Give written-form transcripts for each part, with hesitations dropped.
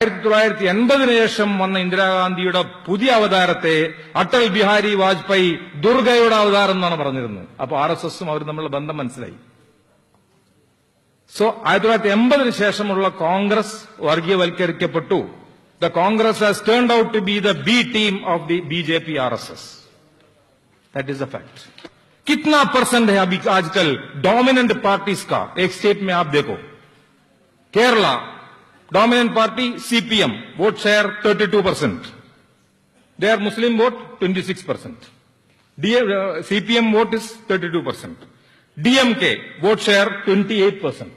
1980 ശേഷം വന്ന ഇന്ദിരാഗാന്ധിയുടെ പുതിയ അവതാരത്തെ അടൽ ബിഹാരി വാജ്പേയി ദുർഗയുടെ അവതാരം എന്നാണ് പറഞ്ഞിരുന്നത്. അപ്പൊ RSSും അവർ തമ്മിലുള്ള ബന്ധം മനസ്സിലായി. സോ 1980 ശേഷമുള്ള കോൺഗ്രസ് വർഗീയവൽക്കരിക്കപ്പെട്ടു. The Congress has turned out to be the B team of the BJP RSS. That is a fact. कितना परसेंट है अभी आजकल डोमिनेंट पार्टीज का? एक स्टेट में आप देखो, Kerala dominant party CPM, vote share 32%. Their Muslim vote 26%. CPM vote is 32%. DMK vote share 28%.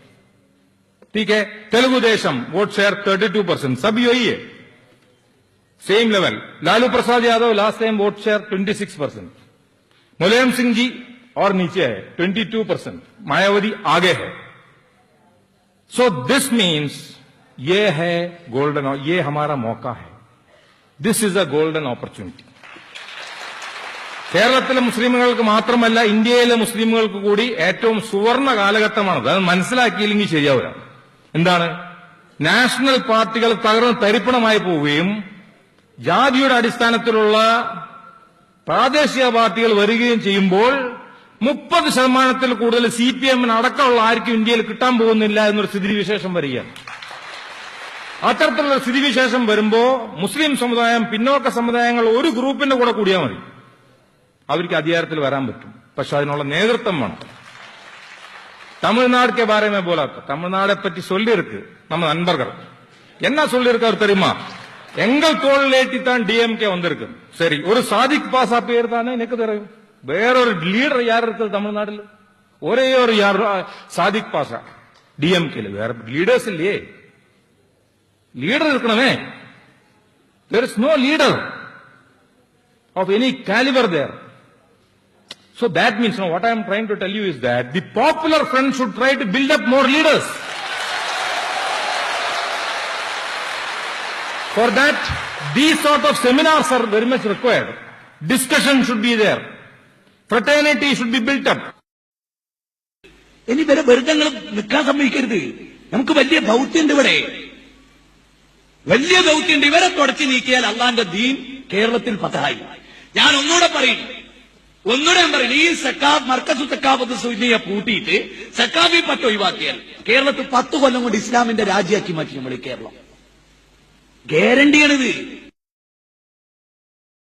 ठीक है. Telugu Desam vote share 32%. सब यही है. Same level. Lalu Prasad Yadav last time vote share 26%. Mulayam Singh ji और नीचे है 22%. मायावती आगे है. So this means ये है गोल्डन, ये हमारा मौका है. This is a golden opportunity. കേരളത്തിലെ മുസ്ലിമുകൾക്ക് മാത്രമല്ല, ഇന്ത്യയിലെ മുസ്ലിമുകൾക്ക് കൂടി ഏറ്റവും സുവർണ കാലഘട്ടമാണത്. അത് മനസ്സിലാക്കിയില്ലെങ്കിൽ ശരിയാവില്ല. എന്താണ്? നാഷണൽ പാർട്ടികൾ തകർന്ന് തരിപ്പണമായി പോവുകയും ജാതിയുടെ അടിസ്ഥാനത്തിലുള്ള പ്രാദേശിക പാർട്ടികൾ വരികയും ചെയ്യുമ്പോൾ 30% കൂടുതൽ CPM അടക്കമുള്ള ആർക്കും ഇന്ത്യയിൽ കിട്ടാൻ പോകുന്നില്ല എന്നൊരു സ്ഥിതിവിശേഷം വരികയാണ്. അത്തരത്തിലുള്ള സ്ഥിതിവിശേഷം വരുമ്പോ മുസ്ലിം സമുദായം, പിന്നോക്ക സമുദായങ്ങൾ ഒരു ഗ്രൂപ്പിന്റെ കൂടെ കൂടിയാൽ മതി, അവർക്ക് അധികാരത്തിൽ വരാൻ പറ്റും. പക്ഷെ അതിനുള്ള നേതൃത്വം വേണം. തമിഴ്നാട് के बारे में बोला था. തമിഴ്നാടെ പറ്റി சொல்லிருக்கு நம்ம நண்பர்கள். என்ன சொல்லிருக்காரு தெரியுமா? எங்கள் தோளில் ஏற்றித்தான் DMK வந்திருக்கு. சரி, ஒரு சாதிக் பாசா பேர் தானே எனக்கு தெரியும். வேறொரு லீடர் யார் இருக்குது தமிழ்நாட்டில்? ஒரே ஒரு யார்? சாதிக் பாசா DMK. வேற லீடர்ஸ் இல்லையே. Leader इरुक्कणमे. There is no leader of any caliber there. So that means, what I am trying to tell you is that the popular front should try to build up more leaders. For that, these sort of seminars are very much required. Discussion should be there. Fraternity should be built up. ഇനി വരെ വെറുതെ നിൽക്കാൻ സമ്മതിക്കരുത്. നമുക്ക് വലിയ ദൗത്യമുണ്ട് ഇവിടെ. വലിയ ദൗത്യമുണ്ട്. ഇവരെ തുടച്ചു നീക്കിയാൽ അള്ളാന്റെ ദീൻ കേരളത്തിൽ ഫതഹായി. ഞാൻ ഒന്നുകൂടെ പറയും. ഈ സക്കാഫ് മർക്കസു സക്കാഫത്ത് സുന്നിയെ പൂട്ടിയിട്ട് സക്കാഫി പത്ത് ഒഴിവാക്കിയാൽ കേരളത്തിൽ 10 കൊല്ലം കൊണ്ട് ഇസ്ലാമിന്റെ രാജ്യമാക്കി മാറ്റി നമ്മൾ കേരളം. ഗ്യാരണ്ടിയാണിത്.